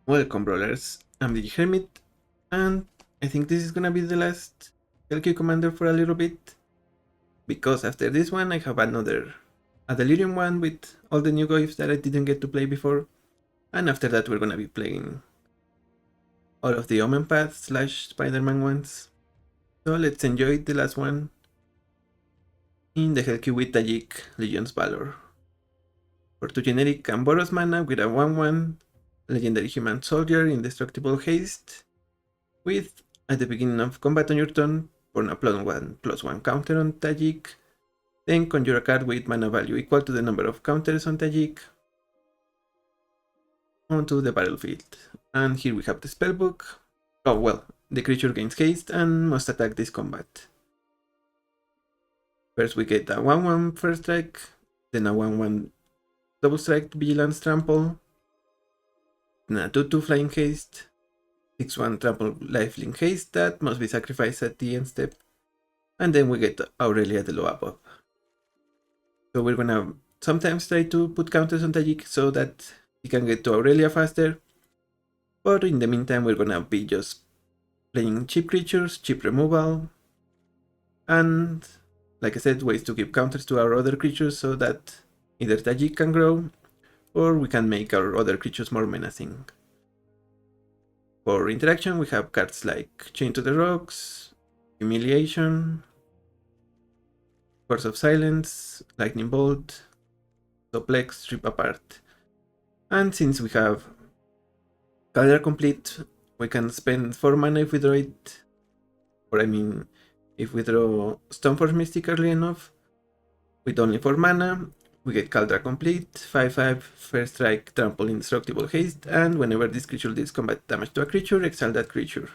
Welcome, brawlers. I'm the Hermit, and I think this is gonna be the last LQ commander for a little bit, because after this one I have a Delirium one with all the new goifs that I didn't get to play before, and after that we're gonna be playing all of the Omen Path / Spider-Man ones. So let's enjoy the last one in the LQ with Tajic, Legion's Valor. For 2 generic and Boros mana with a 1/1 Legendary Human Soldier, Indestructible Haste, with, at the beginning of combat on your turn, burn a +1/+1 counter on Tajic, then conjure a card with mana value equal to the number of counters on Tajic onto the battlefield. And here we have the spellbook. Oh well, the creature gains haste and must attack this combat. First we get a 1/1 first strike, then a 1/1 double strike vigilance trample, then a 2/2 flying haste, 6/1 trample lifelink haste that must be sacrificed at the end step, and then we get Aurelia the Loa buff. So we're gonna sometimes try to put counters on Tajic so that he can get to Aurelia faster, but in the meantime we're gonna be just playing cheap creatures, cheap removal, and like I said, ways to give counters to our other creatures so that either Tajic can grow, or we can make our other creatures more menacing. For interaction, we have cards like Chain to the Rocks, Humiliation, Force of Silence, Lightning Bolt, Suplex, Rip Apart. And since we have Color Complete, we can spend 4 mana if we draw it, or I mean, if we draw Stoneforge Mystic early enough, with only 4 mana, we get Caldra Complete, 5/5, First Strike, Trample, Indestructible Haste, and whenever this creature deals combat damage to a creature, exile that creature.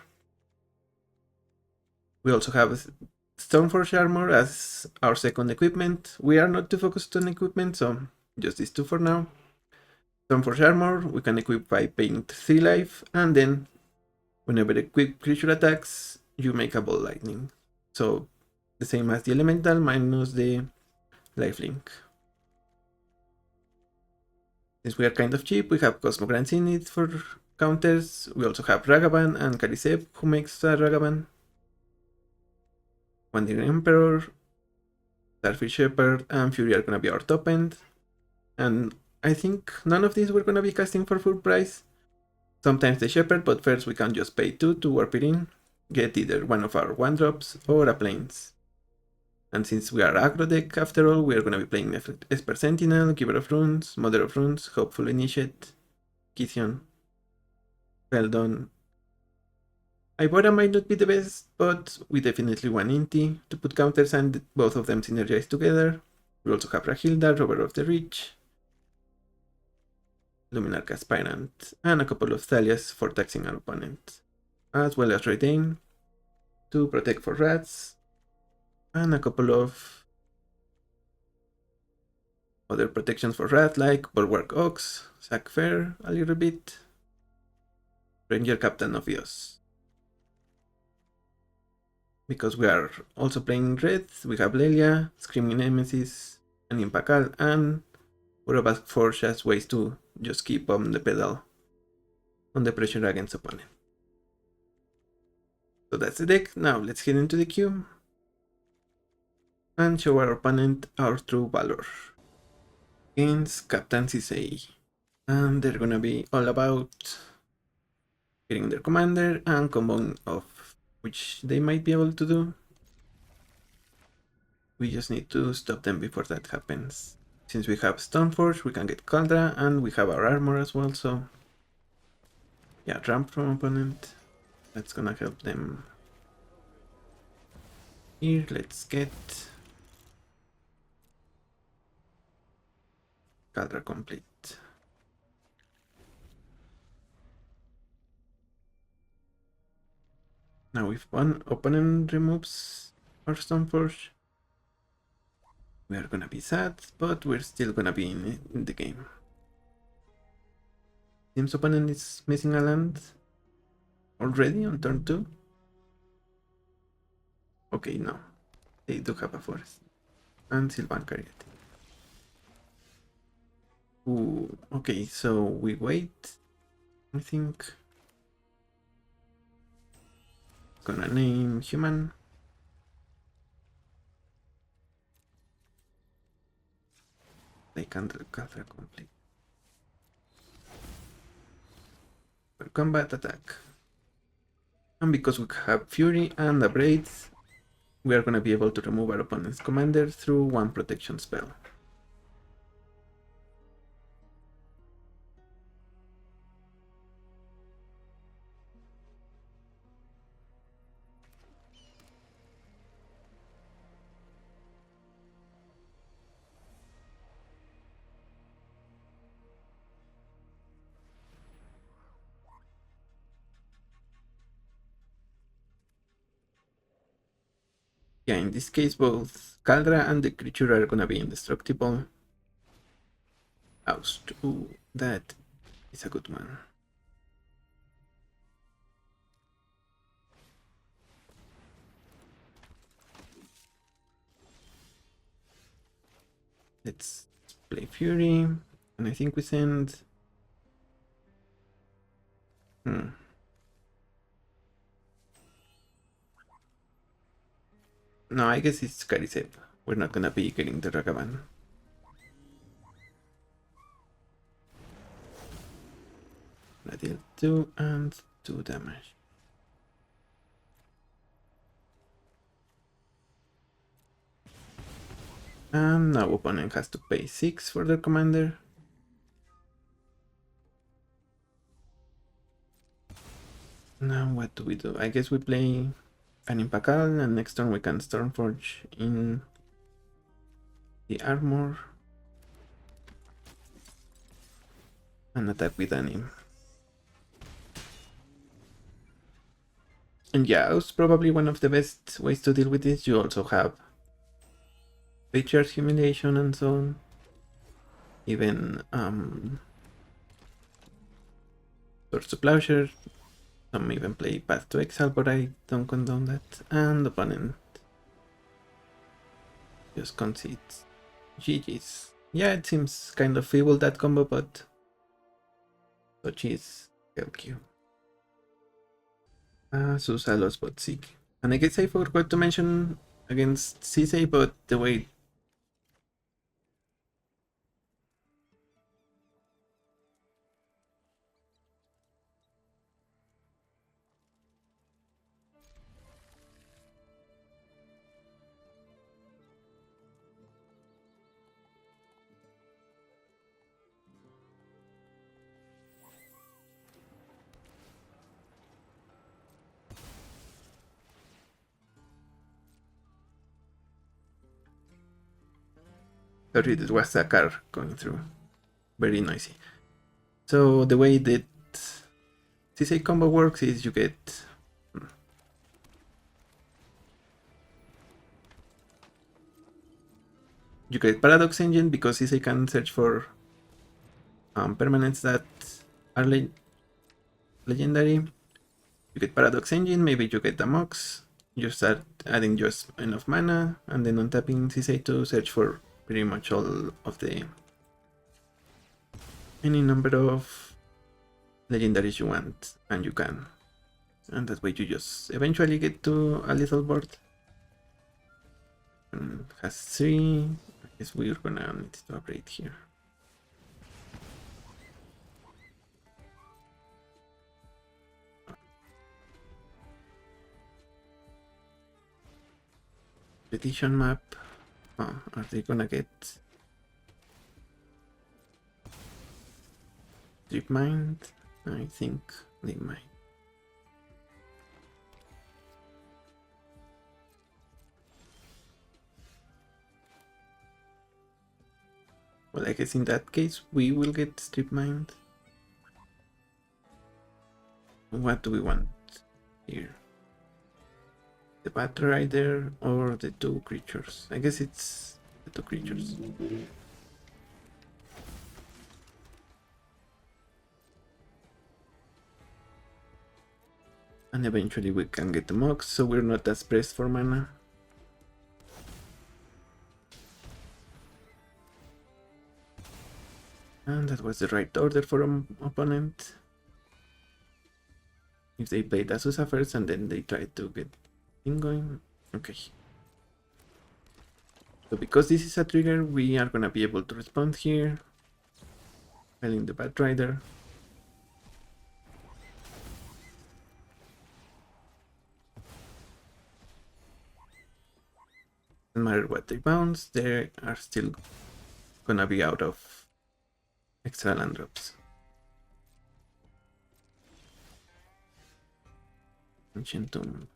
We also have Stoneforge Armor as our second equipment. We are not too focused on equipment, so just these two for now. Stoneforge Armor we can equip by paying 3 life, and then whenever a creature attacks, you make a Ball Lightning. So the same as the Elemental minus the lifelink. Since we are kind of cheap, we have Cosmogrants in it for counters. We also have Ragavan and Karisep, who makes a Ragavan. Wandering Emperor, Starfish Shepherd, and Fury are gonna be our top end. And I think none of these we're gonna be casting for full price. Sometimes the Shepherd, but first we can just pay 2 to warp it in, get either one of our 1-drops or a Plains. And since we are aggro deck after all, we are going to be playing Esper Sentinel, Giver of Runes, Mother of Runes, Hopeful Initiate, Kithion, Feldon. Ibora might not be the best, but we definitely want Inti to put counters and both of them synergize together. We also have Rahilda, Rover of the Rich, Luminarch Aspirant, and a couple of Thalias for taxing our opponent, as well as Retain to protect for rats, and a couple of other protections for rat like Bulwark Ox, Sack Fair a little bit, Ranger Captain of Eos. Because we are also playing red, we have Lelia, Screaming Nemesis, and Impakal, and Urobask Forge as ways to just keep on the pedal on the pressure against opponent. So that's the deck. Now let's head into the queue and show our opponent our true Valor against Captain Sisei. And they're gonna be all about getting their commander and comboing off, which they might be able to do. We just need to stop them before that happens. Since we have Stoneforge, we can get Caldra, and we have our armor as well, so yeah, ramp from opponent. That's gonna help them. Here, let's get Caldra complete. Now if one opponent removes our Stoneforge, we are gonna be sad, but we're still gonna be in the game. Seems opponent is missing a land already on turn 2. Okay, no. They do have a forest. And Sylvan Chariot. Ooh, okay, so we wait. I think. Gonna name human. They can't gather complete. For combat attack. And because we have Fury and Abrades, we are gonna be able to remove our opponent's commander through one protection spell. Yeah, in this case, both Caldra and the creature are gonna be indestructible. Oust. Ooh, that is a good one. Let's play Fury, and I think we send. No, I guess it's Carisep. We're not gonna be getting the Ragavan. I deal 2 and 2 damage. And now opponent has to pay 6 for their commander. Now what do we do? I guess we play an Impakal, and next turn we can Stormforge in the armor and attack with Anim. And yeah, it's probably one of the best ways to deal with this. You also have Picture's Humiliation and so on. Even Swords to Plowshare. Some even play Path to Exile, but I don't condone that. And opponent just concedes. GG's. Yeah, it seems kind of feeble, that combo, but so cheese, help you. Susa lost bot Seek. And I guess I forgot to mention against Sisei, but the way sorry, it was a car going through. Very noisy. So the way that Sisei combo works is you get Paradox Engine because Sisei can search for permanents that are legendary. You get Paradox Engine, maybe you get the Mox. You start adding just enough mana, and then untapping Sisei to search for pretty much all of the any number of legendaries you want, and you can. And that way you just eventually get to a little board. And has 3. I guess we're gonna need to upgrade here. Petition map. Oh, are they gonna get Strip Mind? I think they might. Well, I guess in that case we will get Strip Mind. What do we want here? The Bat Rider or the 2 creatures? I guess it's the 2 creatures. And eventually we can get the Mox, so we're not as pressed for mana. And that was the right order for an opponent. if they played Azusa first and then they try to get thing going. Okay. So because this is a trigger, we are gonna be able to respond here. Felling the Bad Rider. No matter what they bounce, they are still gonna be out of extra land drops. Ancient Tomb.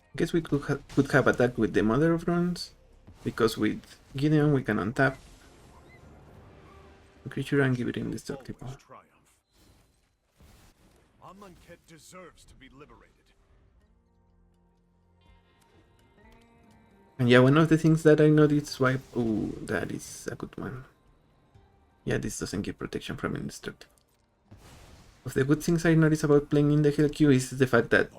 I guess we could have attacked with the Mother of Runes, because with Gideon we can untap a creature and give it indestructible. Amonkhet deserves to be liberated. And yeah, one of the things that I noticed, swipe. Ooh, that is a good one. Yeah, this doesn't give protection from indestructible. Of the good things I noticed about playing in the Hell queue is the fact that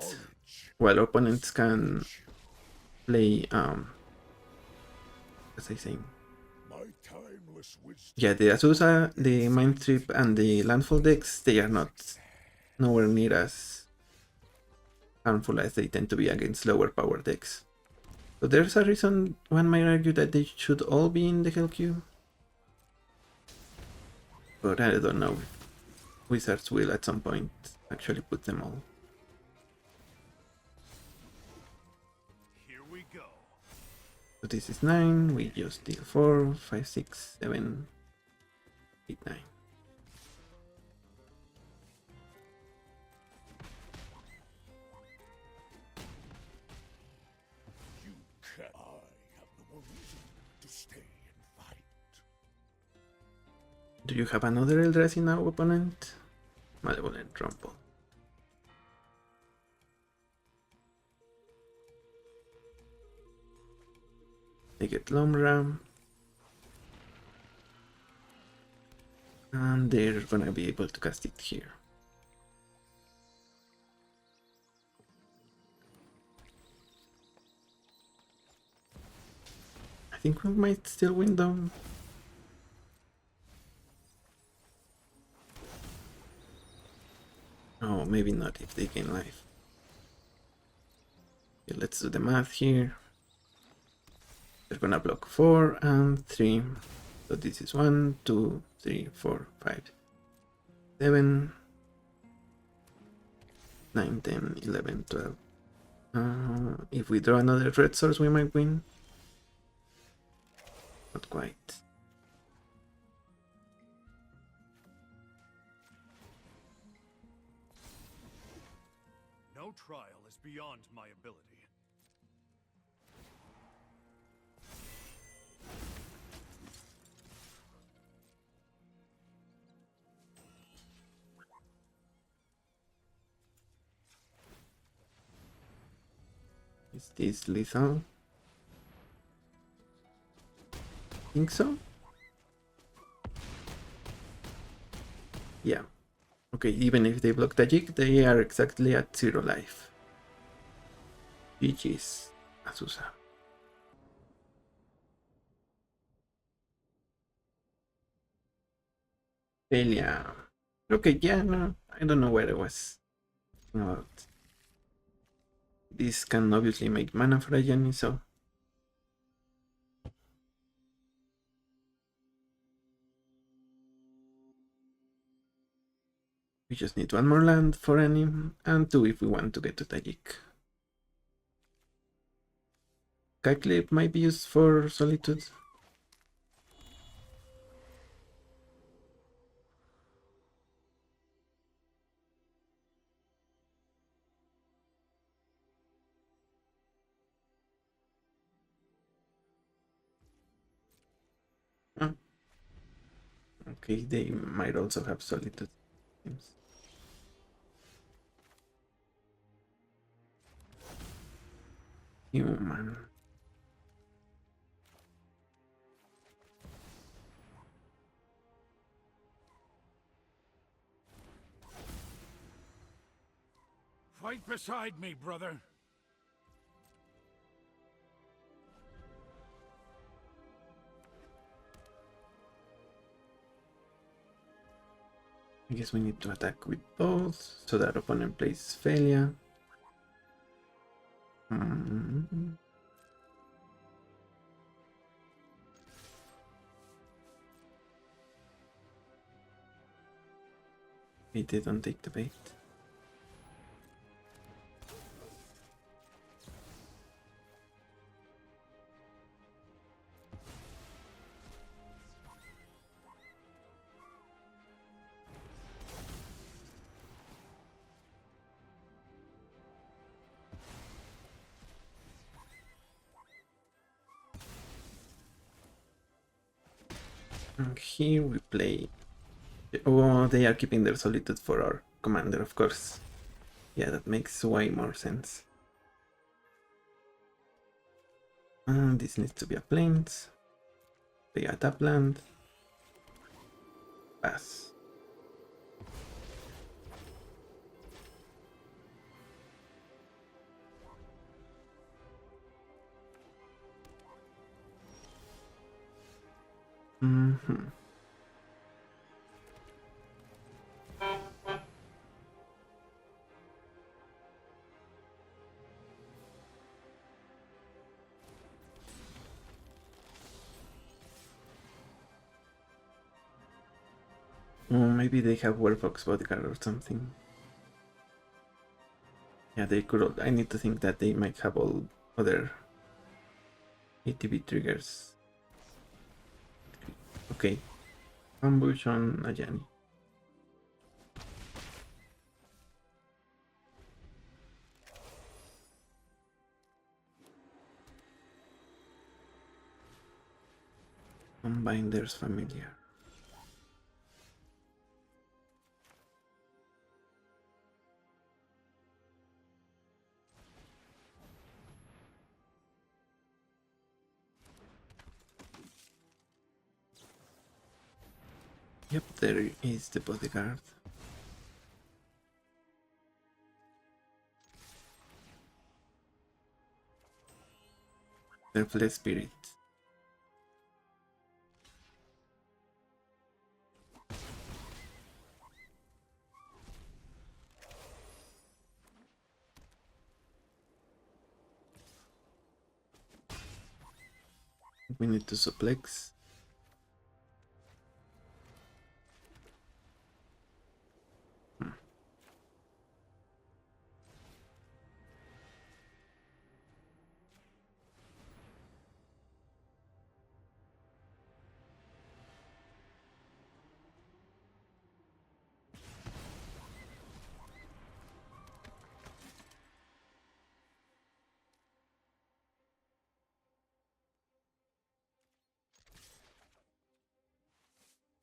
while opponents can play what's I saying? Yeah, the Azusa, the Mind Trip, and the Landfall decks, they are not nowhere near as harmful as they tend to be against lower power decks. So there's a reason one might argue that they should all be in the Hell queue. But I don't know if Wizards will at some point actually put them all. Here we go. So this is 9, we just deal 4, 5, 6, 7, 8, 9. Do you have another Eldrazi now, opponent? Malevolent Rumble. They get Lomra. And they're gonna be able to cast it here. I think we might still win though. Oh, maybe not if they gain life. Okay, let's do the math here. They're gonna block 4 and 3. So this is 1, 2, 3, 4, 5, 7, 9, 10, 11, 12. If we draw another red source, we might win. Not quite. No trial is beyond my ability. Is this lethal? Think so? Yeah. Okay, even if they block Tajic, they are exactly at 0 life. GG's, Azusa. Failure. Okay, yeah, no, I don't know where I was about. This can obviously make mana for a Jenny, so we just need 1 more land for any, and 2 if we want to get to Tajic. Queqe might be used for Solitude. Oh. Okay, they might also have Solitude. Human. Fight beside me, brother. I guess we need to attack with both so that opponent plays failure. They didn't take the bait. And here we play. Oh, they are keeping their solitude for our commander, of course. Yeah, that makes way more sense. And this needs to be a plains. Play a tap land. Pass. Oh, maybe they have Werewolf's Bodyguard or something. Yeah, they could. I need to think that they might have all other ATB triggers. Okay. Ambush on Ajani. Combinder's Familiar. Yep, there is the bodyguard. Selfless Spirit. We need to suplex.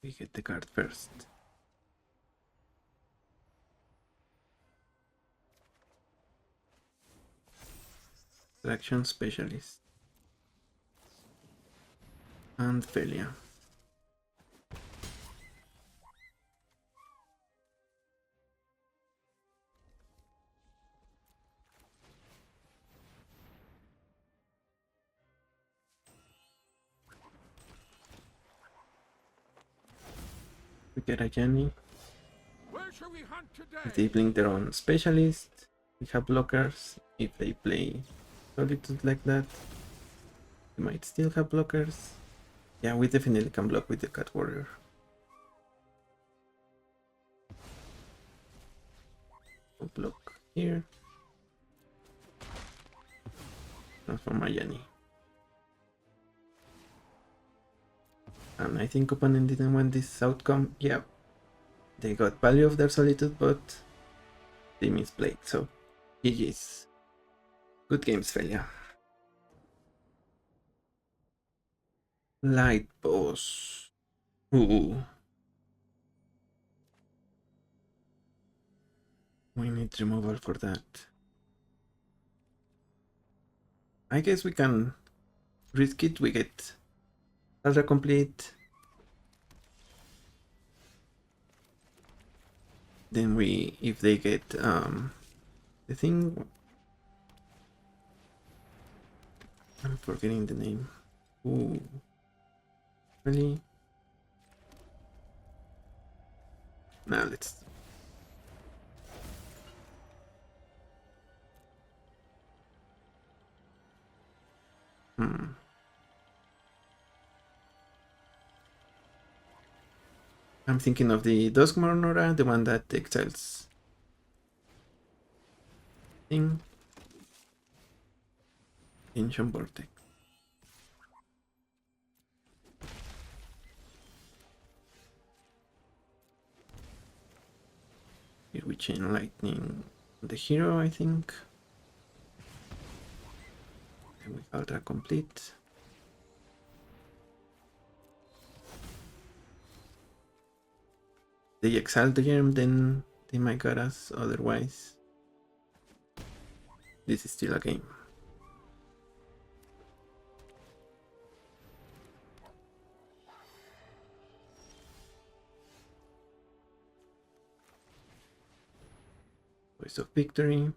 We get the card first. Action Specialist. And failure. We get a Jenny. Where shall we hunt today? If they blink their own specialist, we have blockers. If they play Solitude like that, we might still have blockers. Yeah, we definitely can block with the Cat Warrior. We'll block here. Transform Ayani. And I think opponent didn't want this outcome. Yeah, they got value of their Solitude, but they misplayed, so GG's. Good games, failure. Light boss. Ooh. We need removal for that. I guess we can risk it. We get Ultra Complete. Then we, if they get the the thing. I'm forgetting the name. Ooh. Really? Now let's. I'm thinking of the Duskmorn Aura, the one that exiles thing. Ancient Vortex. Here we chain lightning the hero, I think. And we ultra complete. They exile the germ, then they might got us, otherwise this is still a game. Voice of Victory.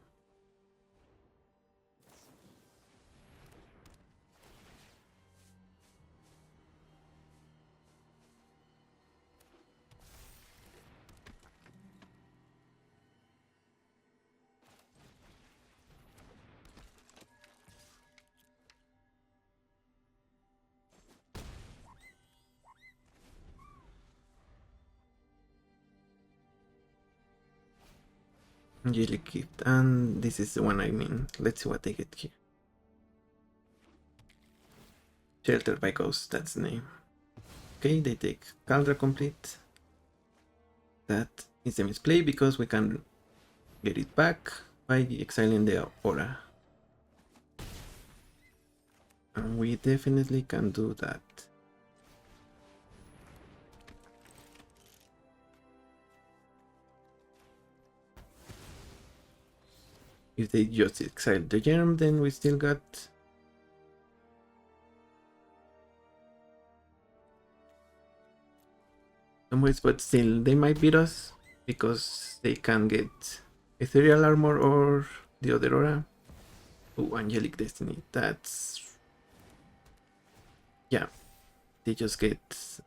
Angelic Gift, and this is the one I mean. Let's see what they get here. Sheltered by Ghosts, that's the name. Okay, they take Caldra complete. That is a misplay because we can get it back by exiling the aura. And we definitely can do that. If they just exile the germ, then we still got some ways, but still they might beat us because they can get Ethereal Armor or the other aura. Oh, Angelic Destiny. That's, yeah, they just get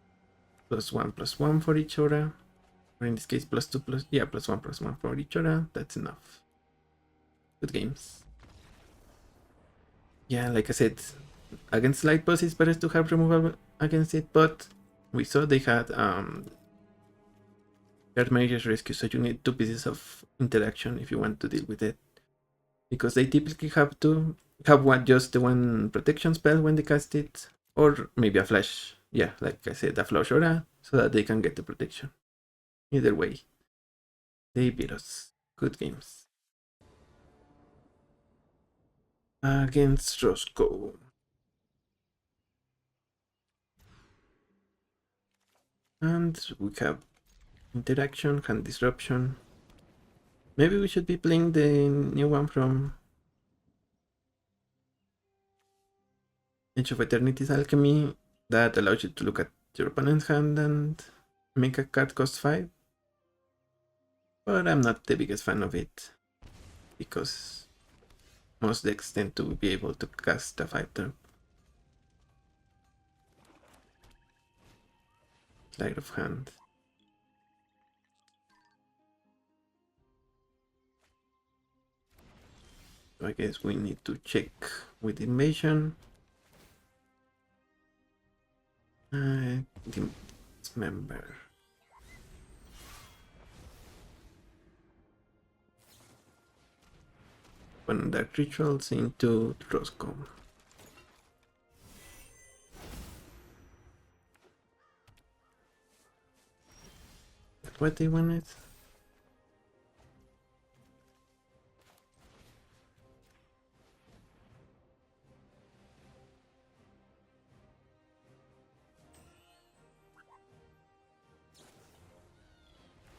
+1/+1 for each aura, or in this case +2 yeah, +1/+1 for each aura. That's enough. Good games. Yeah, like I said, against light boss it's better to have removal against it, but we saw they had Mage's Rescue, so you need 2 pieces of interaction if you want to deal with it, because they typically have to have just the one protection spell when they cast it, or maybe a flash. Yeah, like I said, a flash aura, so that they can get the protection. Either way, they beat us. Good games. Against Roscoe. And we have interaction, hand disruption. Maybe we should be playing the new one from Age of Eternity's Alchemy that allows you to look at your opponent's hand and make a card cost 5. But I'm not the biggest fan of it, because most decks tend to be able to cast a 5-drop. Sleight of hand. So I guess we need to check with invasion. Dismember. One dark rituals into Roscoe. That's what they wanted.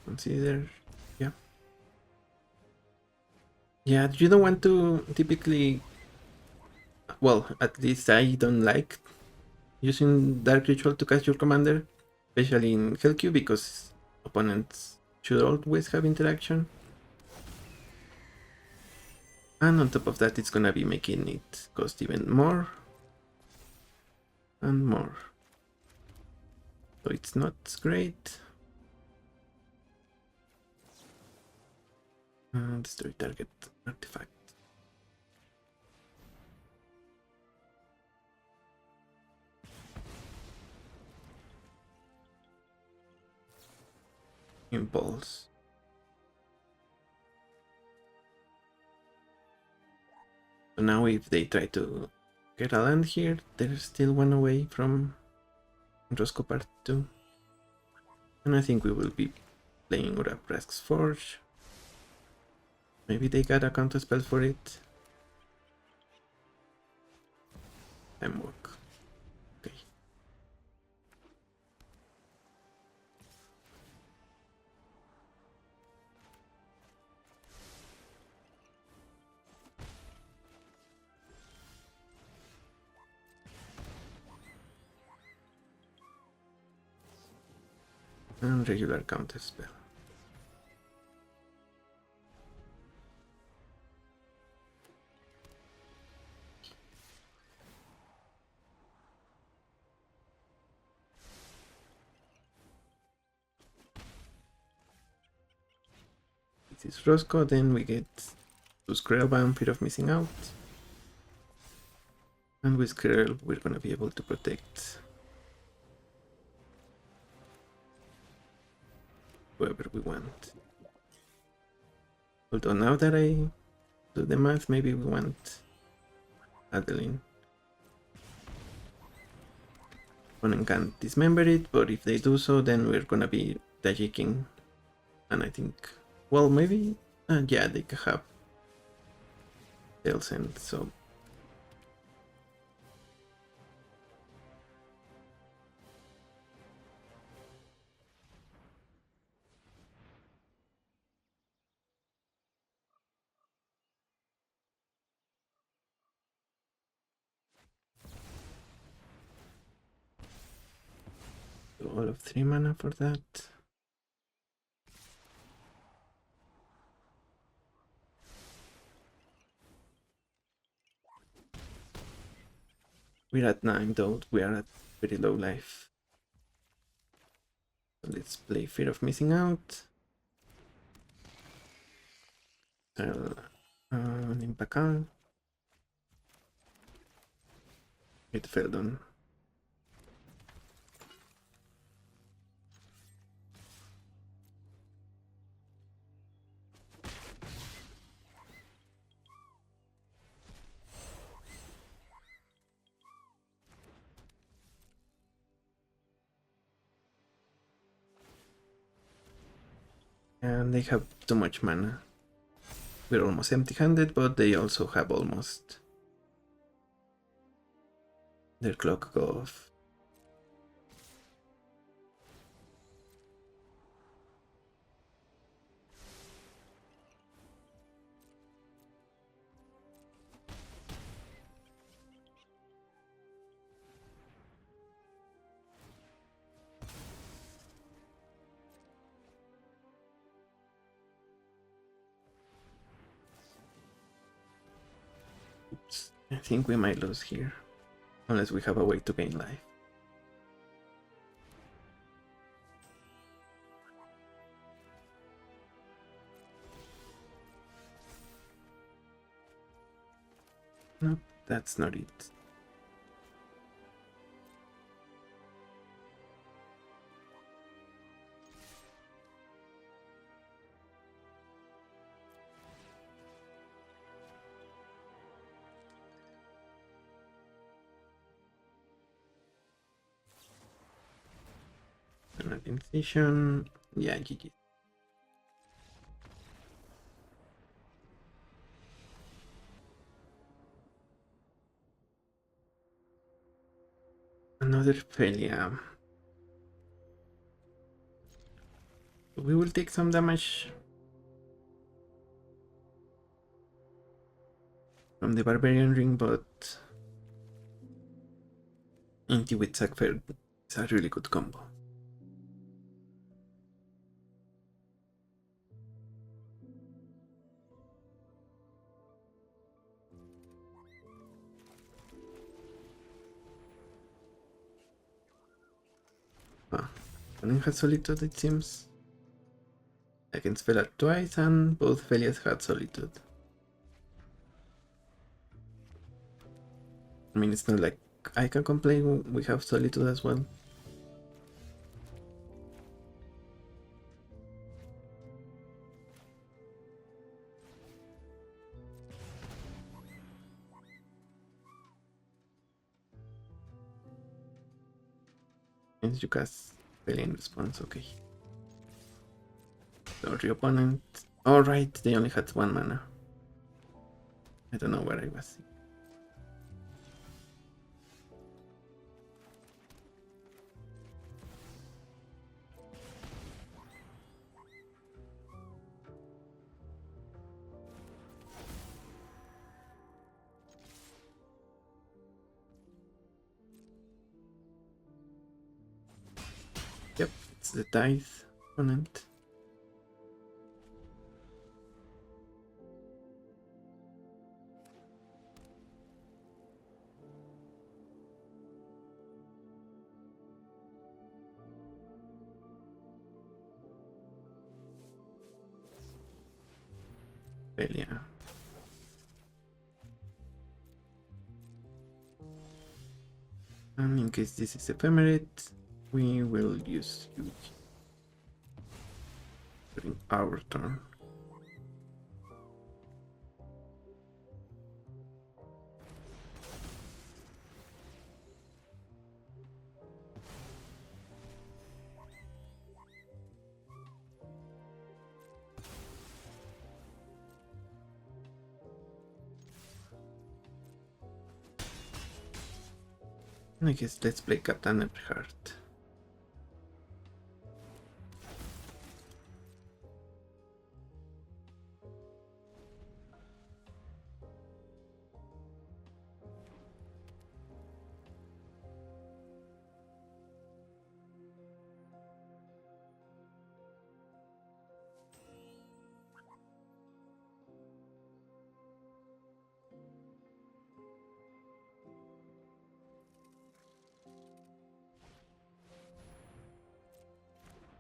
Consider, yeah. Yeah, you don't want to typically, well, at least I don't like using Dark Ritual to cast your commander, especially in Hellraiser, because opponents should always have interaction. And on top of that, it's gonna be making it cost even more and more. So it's not great. Destroy target artifact. Impulse. So now if they try to get a land here, they're still one away from Roscoe Part 2. And I think we will be playing Uraprask's Forge. Maybe they got a counter spell for it. Time walk. Okay. And regular counter spell. This is Roscoe, then we get to Screllbound, Fear of Missing Out. And with Screll, we're gonna be able to protect whoever we want. Although now that I do the math, maybe we want Adeline. Opponent can't dismember it, but if they do so, then we're gonna be Tajicing. And I think, well, maybe, yeah, they can have Tails End, so. So all of 3 mana for that. We're at 9 though, we are at very low life. So let's play Fear of Missing Out. Impacal. It fell down. And they have too much mana. We're almost empty-handed, but they also have almost their clock go off. Oops, I think we might lose here. Unless we have a way to gain life. Nope, that's not it. An incision. Yeah, GG. Another failure. We will take some damage from the Barbarian Ring, but Inti with Sackfair is a really good combo. Opponent has Solitude, it seems. I can spell it twice, and both Felias had Solitude. I mean, it's not like I can complain, we have Solitude as well. And you cast Felian response, okay. So the opponent. Alright, they only had 1 mana. I don't know where I was. Yep, it's the Tithe opponent. Felia. And in case this is ephemerate, we will use you during our turn. I guess let's play Captain Everheart.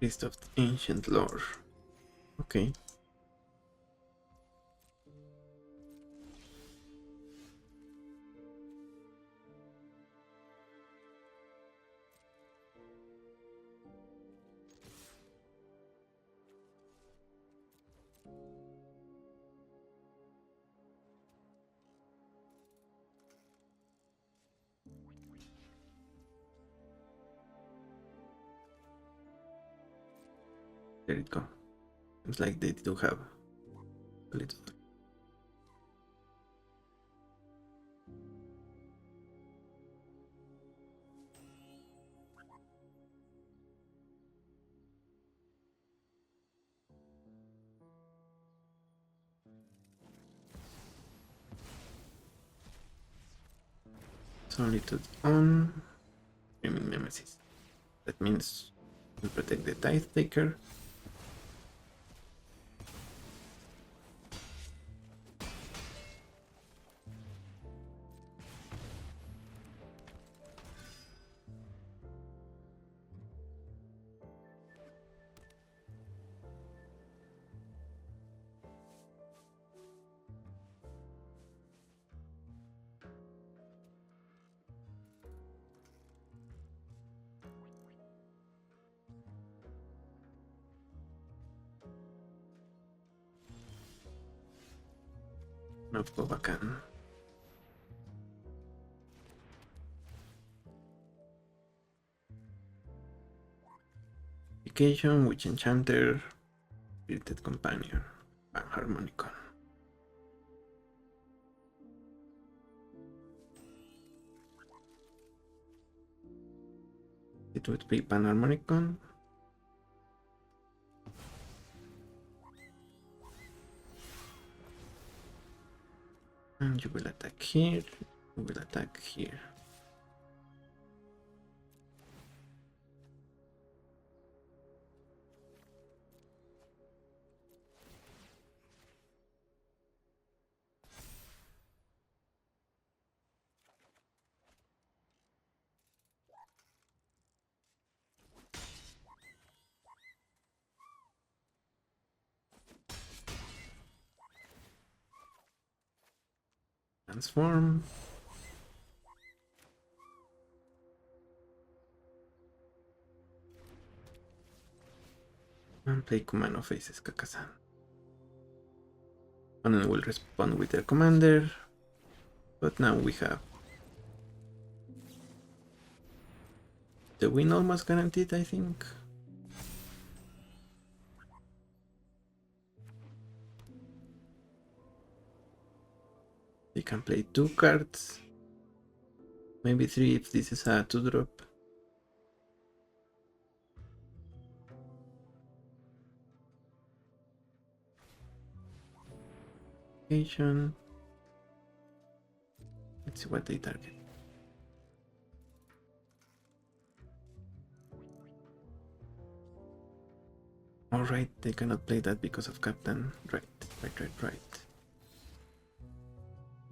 List of ancient lore. Okay. There it go. Seems like they do have a little. Solitude on. Screaming Nemesis. That means we protect the Tithe Taker. Of Bobacan. Vacation, Witch Enchanter, Spirited Companion, and Harmonicon. It would be Panharmonicon. And you will attack here, you will attack here. transform. And play Kumano faces Kakasan. And then will respond with their commander. But now we have the win almost guaranteed, I think. They can play 2 cards. Maybe 3 if this is a 2-drop. Let's see what they target. Alright, they cannot play that because of Captain. Right.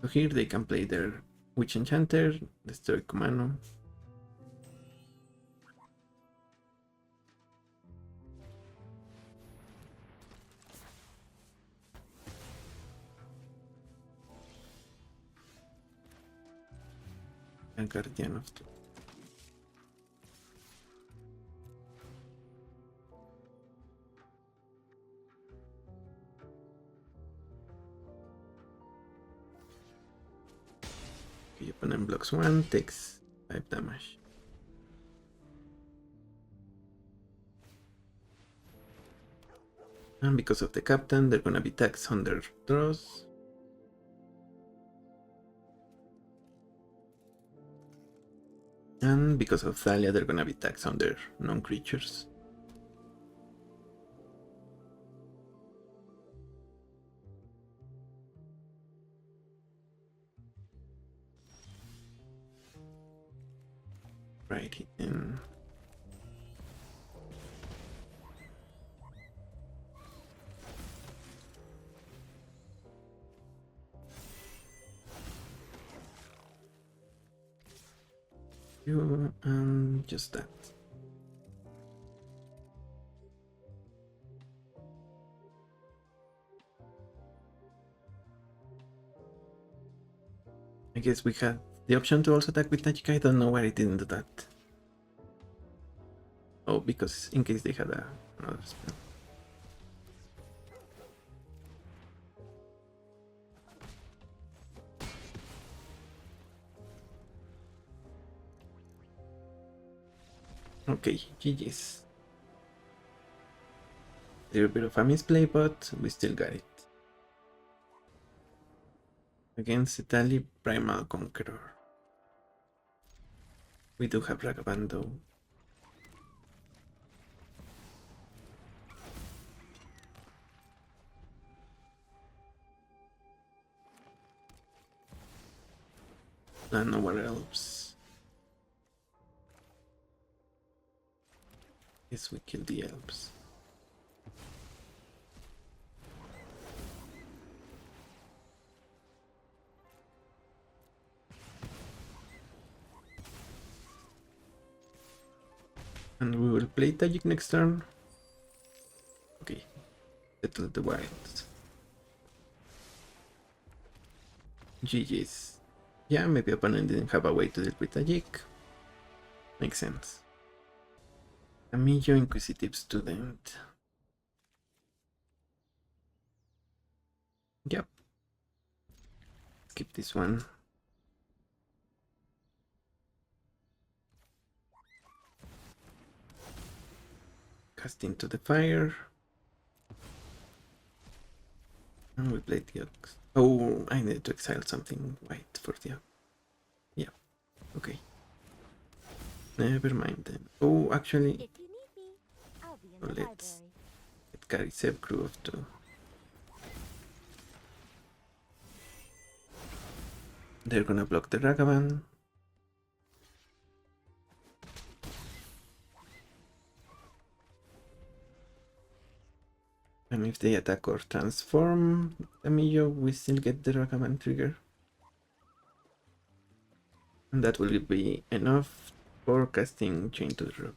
So here they can play their Witch Enchanter, destroy Kumano. And Guardian of Truth. Okay, opponent blocks 1, takes 5 damage. And because of the captain, they're gonna be taxed on their draws. And because of Thalia, they're gonna be taxed on their non-creatures. Right in. You and just that. I guess we had the option to also attack with Tajic. I don't know why I didn't do that. Oh, because in case they had another spell. Okay, GG's. A little bit of a misplay, but we still got it. Against Italy, Primal Conqueror. We do have Ragavan though. And nowhere else. Yes, we kill the elves. And we will play Tajic next turn. Okay. Settle the wilds. GG's. Yeah, maybe opponent didn't have a way to deal with Tajic. Makes sense. Amigo Inquisitive Student. Yep. Skip this one. Cast into the fire. And we play the Ox. Oh, I need to exile something white for the Ox. Yeah, okay. Never mind then. Oh, actually, so let's carry Seb crew of 2. They're gonna block the Ragavan. And if they attack or transform Amigo, we still get the Ragavan trigger. And that will be enough for casting Chain to the Rock.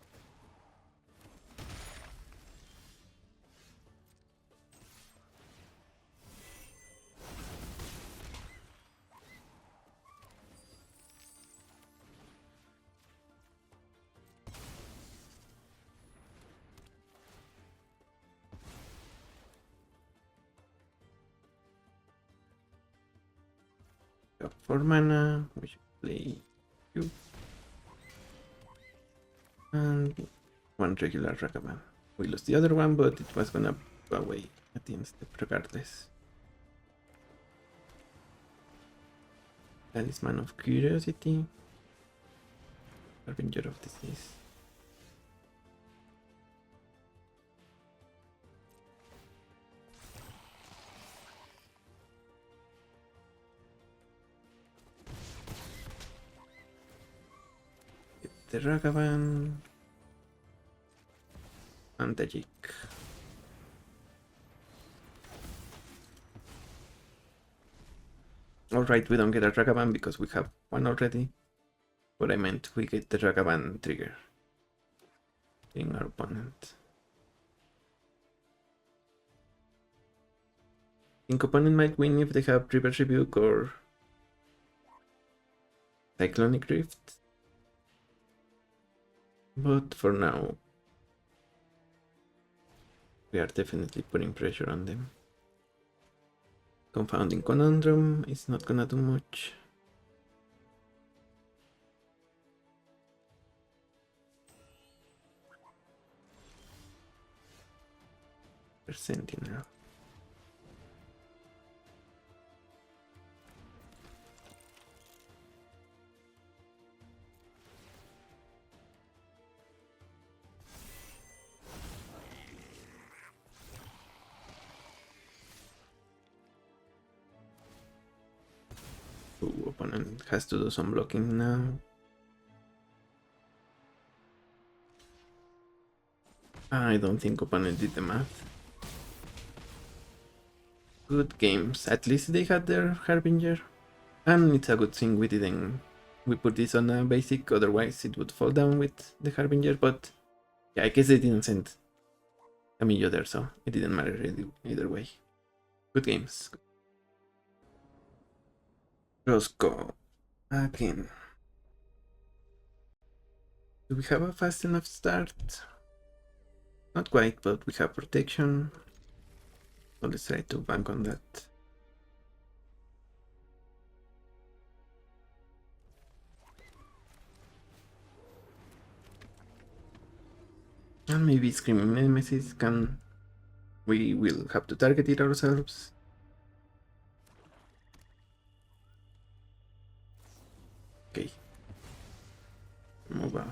Got 4 mana, we should play you. And 1 regular Ragavan. We lost the other one, but it was gonna go away at the end step regardless. Talisman of Curiosity. Harbinger of Disease. Get the Ragavan. And Tajic. Alright, we don't get a Ragavan because we have one already. But I meant we get the Ragavan trigger in our opponent. I think opponent might win if they have Reverse Rebuke or Cyclonic Rift. But for now, we are definitely putting pressure on them. Confounding Conundrum is not gonna do much. Sentinel. Ooh, opponent has to do some blocking now. I don't think opponent did the math. Good games. At least they had their Harbinger. And it's a good thing we put this on a basic, otherwise it would fall down with the Harbinger, but yeah, I guess they didn't send Camillo there, so it didn't matter either way. Good games. Roscoe. Again. Do we have a fast enough start? Not quite, but we have protection. So let's try to bank on that. And maybe Screaming Nemesis can... We will have to target it ourselves. Okay. Move on.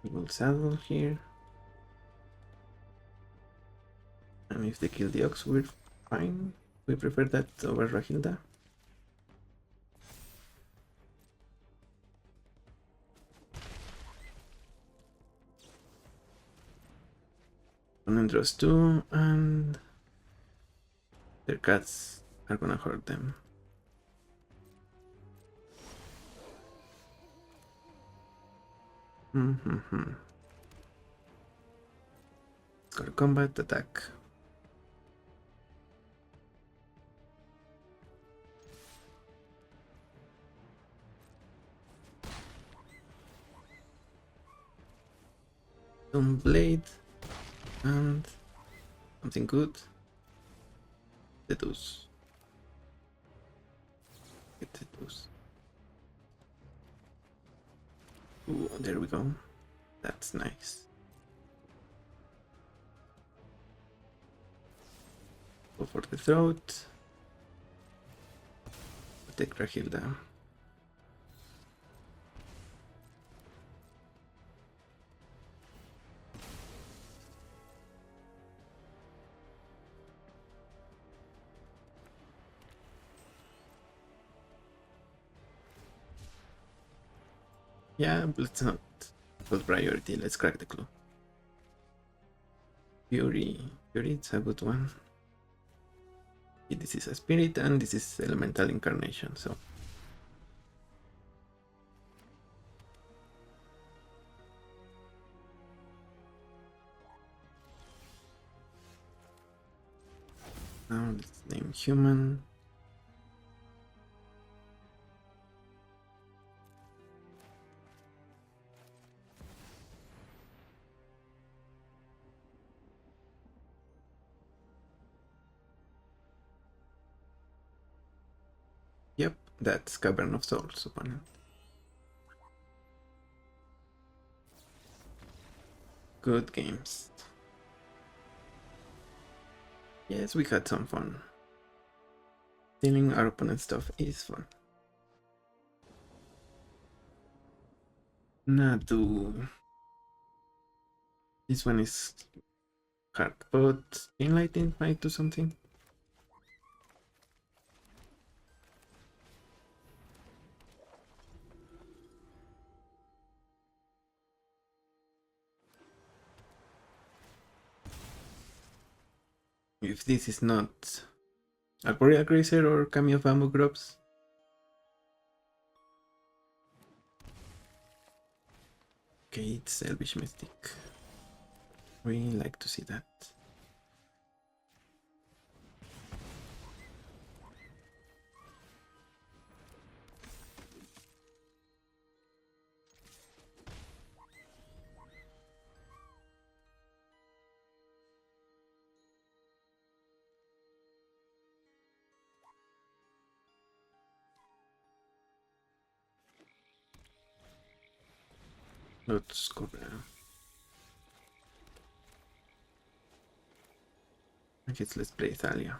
We will saddle here. And if they kill the Ox, we're fine. We prefer that over Rahilda. Opponent draws 2, and their cats are gonna hurt them. It's got a combat attack. Stone Blade and something good. Seduce. Get Seduce. Ooh, there we go. That's nice. Go for the throat. Protect Rahilda. Yeah, let's not put priority, let's crack the clue. Fury, it's a good one. This is a spirit and this is elemental incarnation, so Now let's name human. Yep, that's Cavern of Souls opponent. Good games. Yes, we had some fun. Stealing our opponent's stuff is fun. Nadu. This one is hard, but Enlightened might do something. If this is not Arboreal Grazer or Cameo of Bamboo Grubs. Okay, it's Elvish Mystic. We like to see that. Let's go there. I guess let's play Thalia.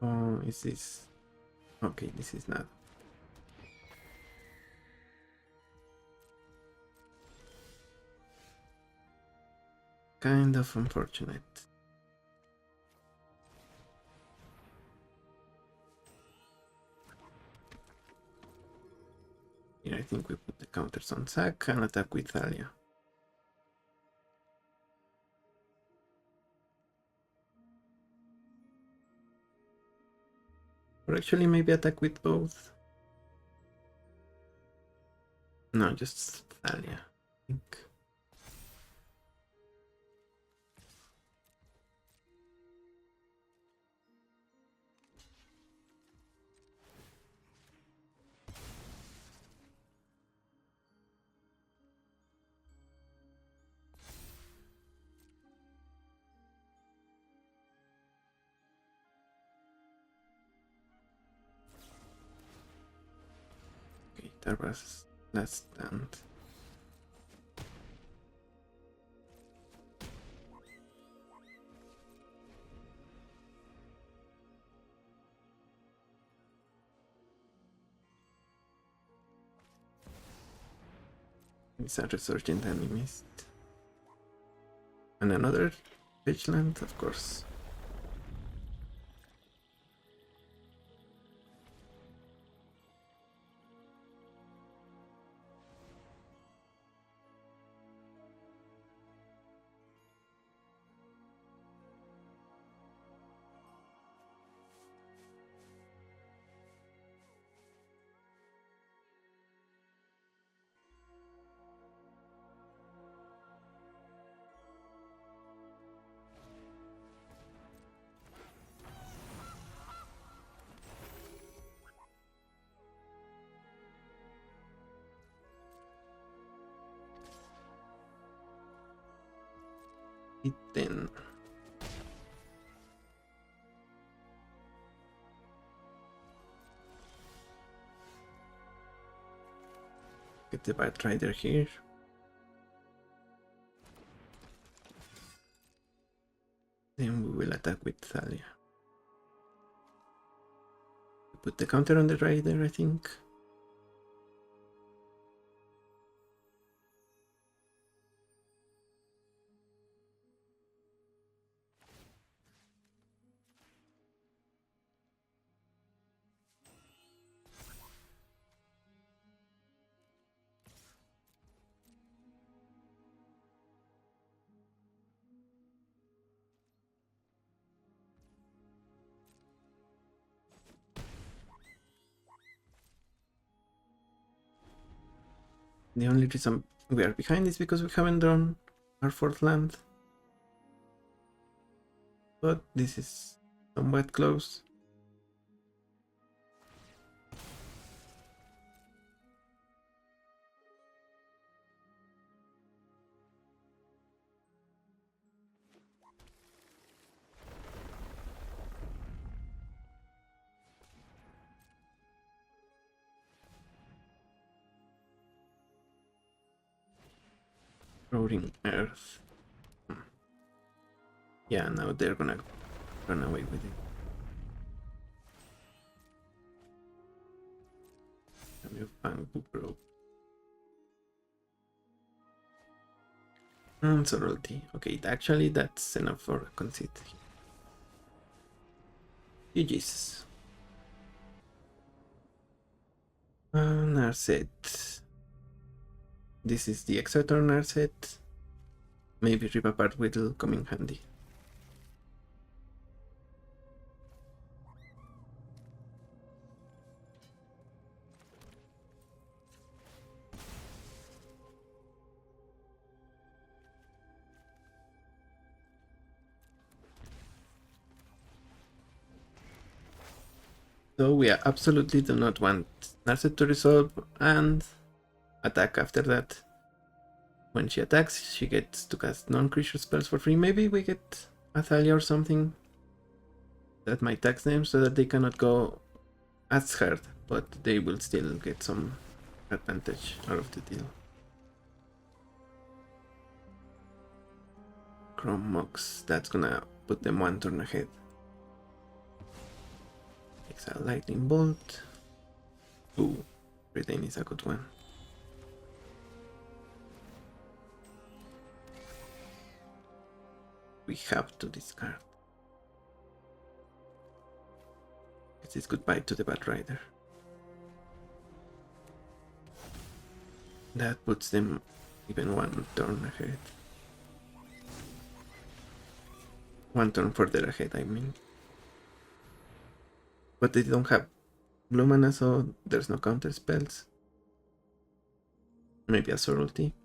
Oh, is this? Okay, this is not. Kind of unfortunate. Here I think we put the counters on sack and attack with Thalia. Or actually maybe attack with both. No, just Thalia, I think. Okay, that was last stand. These are resurgent enemies. And another Pitchland, of course. Then get the Bat Rider here. Then we will attack with Thalia. put the counter on the rider, I think. The only reason we are behind is because we haven't drawn our 4th land. But this is somewhat close. Roaring Earth. Yeah, now they're gonna run away with it. Bro. And Sorority. Okay, actually that's enough for a conceit. GG's. Narset. This is the extra turn Narset. Maybe Rip Apart will come in handy. So we absolutely do not want Narset to resolve and attack after that. When she attacks, she gets to cast non-creature spells for free. Maybe we get Athalia or something that might tax them so that they cannot go as hard, but they will still get some advantage out of the deal. Chrome Mox, that's gonna put them 1 turn ahead. Exile Lightning Bolt. Ooh, Retain is a good one. We have to discard. This is goodbye to the Bad Rider. That puts them even 1 turn ahead. 1 turn further ahead, I mean. But they don't have blue mana, so there's no counter spells. Maybe a Sorority.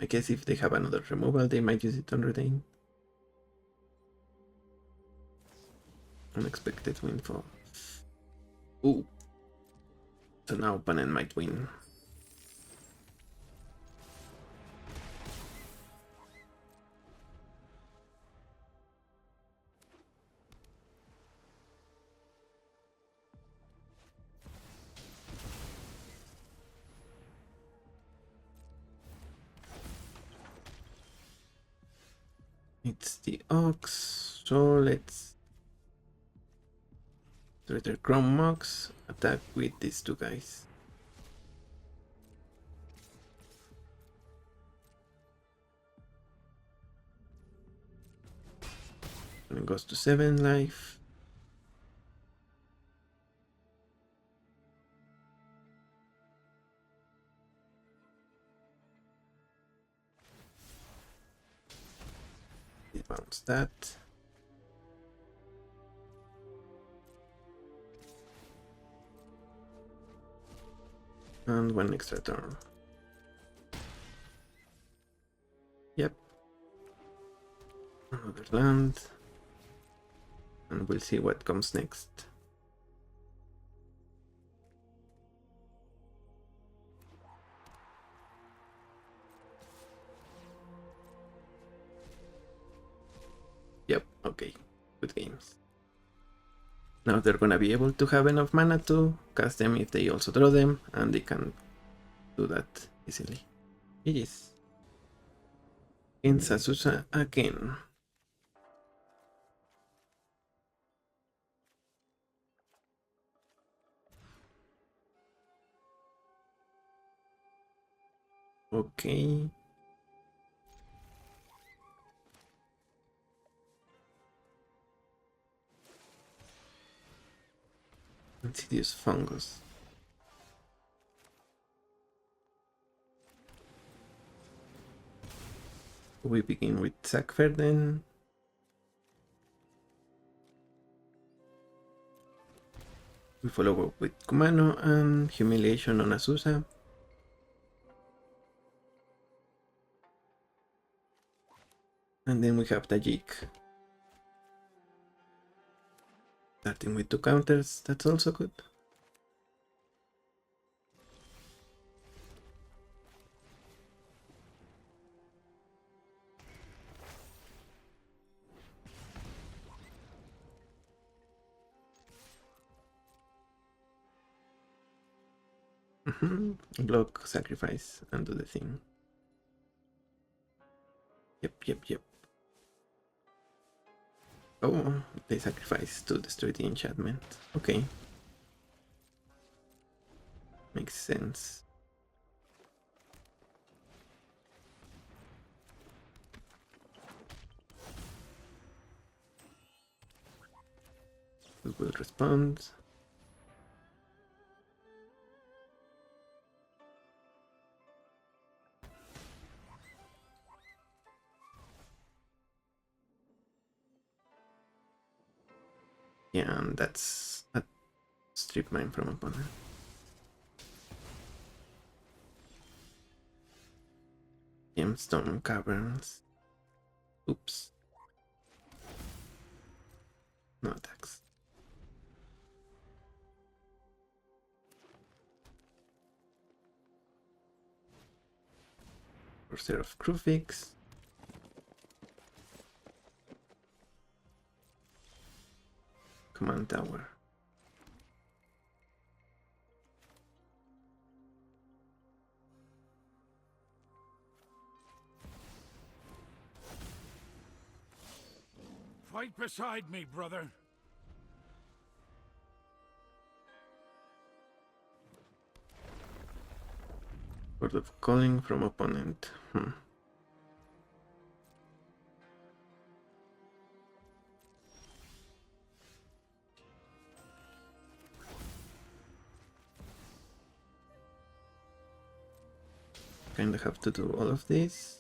I guess if they have another removal, they might use it on Retain. Unexpected windfall. Ooh. So now opponent might win. It's the Ox, so let's traitor Chrome Mox, attack with these 2 guys. And it goes to 7 life. Bounce that. And 1 extra turn. Yep. Another land. And we'll see what comes next. Yep, okay. Good games. Now they're gonna be able to have enough mana to cast them if they also draw them, and they can do that easily. GG's. In Sasusa again. Okay. Insidious fungus. We begin with Succour then. We follow up with Kumano and Humiliation on Azusa. And then we have Tajic. Starting with 2 counters, that's also good. Block, sacrifice, and do the thing. Yep. Oh, they sacrifice to destroy the enchantment. Okay. Makes sense. We will respond. Yeah, and that's a strip mine from opponent. Gemstone Caverns. Oops. No attacks. Corsair of Crufix. Command Tower. Fight beside me, brother. Word of Calling from opponent. Kinda have to do all of this.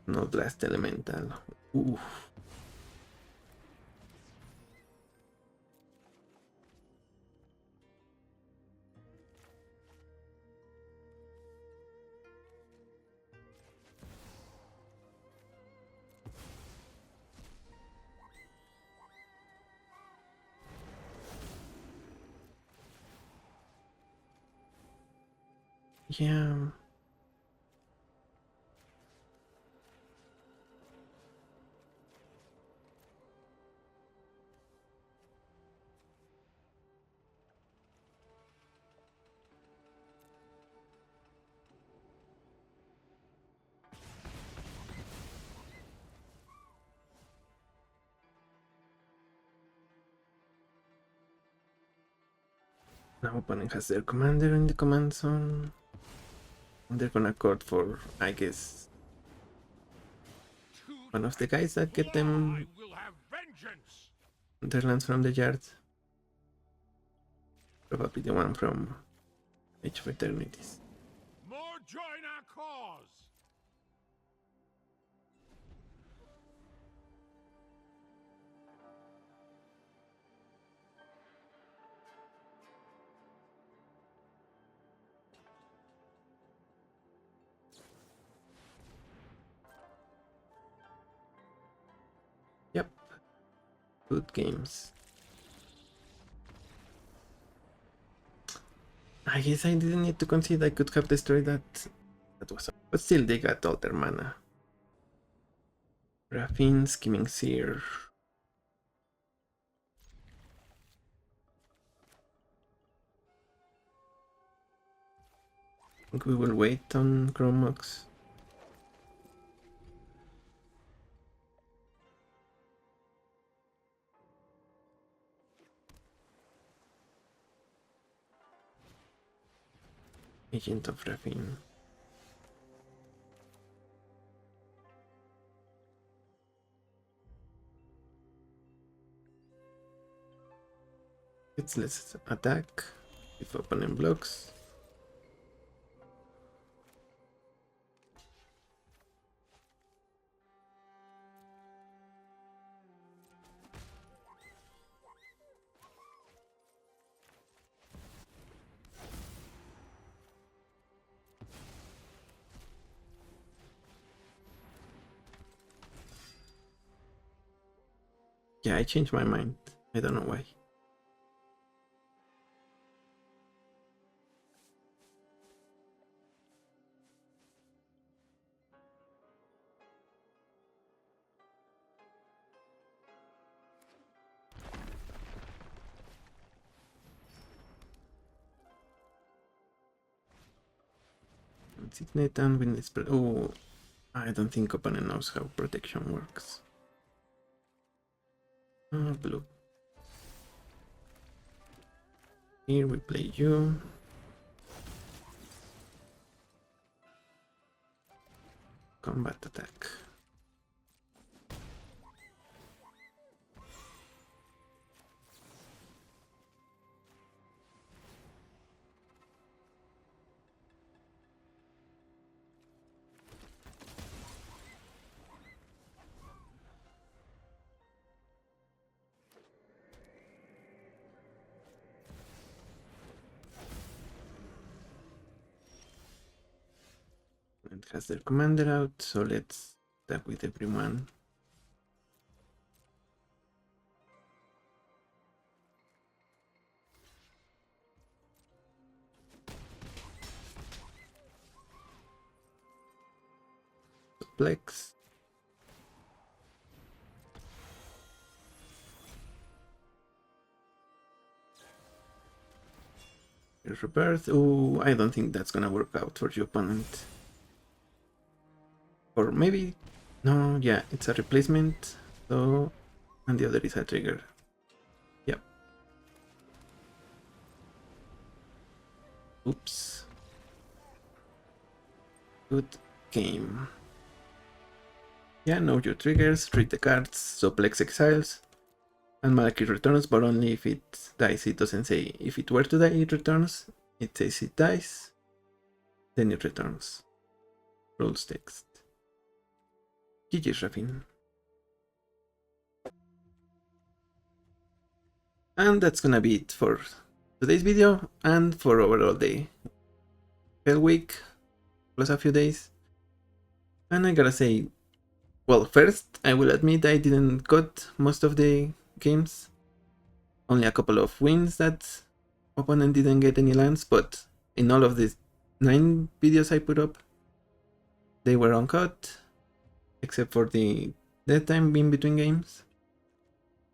No Blast Elemental. Oof. Yeah. Now opponent has their commander in the command zone. And they're gonna court for, I guess, one of the guys that get them I will have vengeance. their lands from the yard. Probably the one from Age of Eternities. More join our cause. Yep. Good games. I guess I didn't need to concede. I could have destroyed that. That was. But still, they got all their mana. Raffine, Skimming Seer. I think we will wait on Chromox. Agent of Raffin. Let's attack if opponent blocks. Yeah, I changed my mind. I don't know why. Signet and win spread. Oh, I don't think opponent knows how protection works. Blue. Here we play you. Combat attack. It has their commander out, so let's attack with everyone. Plex. Rebirth. Oh, I don't think that's gonna work out for your opponent. Or maybe, no, yeah, it's a replacement, so, and the other is a trigger. Yep. Oops. Good game. Yeah, know your triggers, read the cards, so Plex exiles, and Malakir returns, but only if it dies. It doesn't say if it were to die, it returns. It says it dies, then it returns. Rules text. GG Raffin. And that's gonna be it for today's video and for overall the Hell Week plus a few days. And I gotta say, well, first I will admit I didn't cut most of the games. Only a couple of wins that opponent didn't get any lands, but in all of the 9 videos I put up, they were uncut, except for the dead time in between games.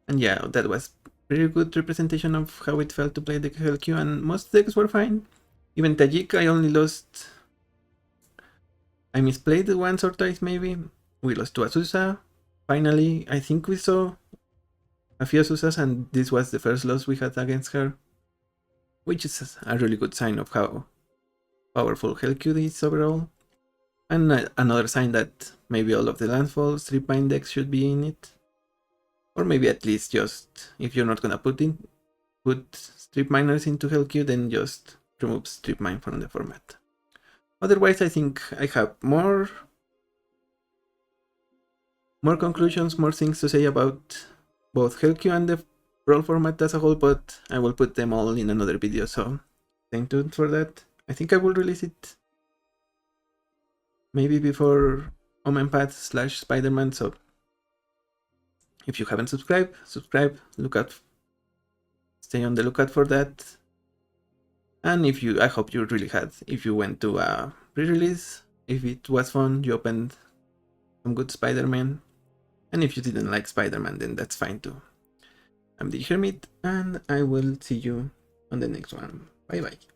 And yeah, that was pretty good representation of how it felt to play the Hell Q, and most decks were fine. Even Tajic, I only lost... I misplayed once or twice maybe. We lost to Azusa. Finally, I think we saw a few Azusas, and this was the first loss we had against her, which is a really good sign of how powerful Hellq is overall. And another sign that maybe all of the landfall strip mine decks should be in it. Or maybe at least just, if you're not gonna put strip miners into Hellq, then just remove strip mine from the format. Otherwise, I think I have more conclusions, more things to say about both Hellq and the Brawl format as a whole, but I will put them all in another video, so stay tuned for that. I think I will release it maybe before Omen Path / Spider-Man, so if you haven't subscribed, subscribe, stay on the lookout for that. And I hope you really had, if you went to a pre-release, if it was fun, you opened some good Spider-Man. And if you didn't like Spider-Man, then that's fine too. I'm the Hermit, and I will see you on the next one. Bye bye.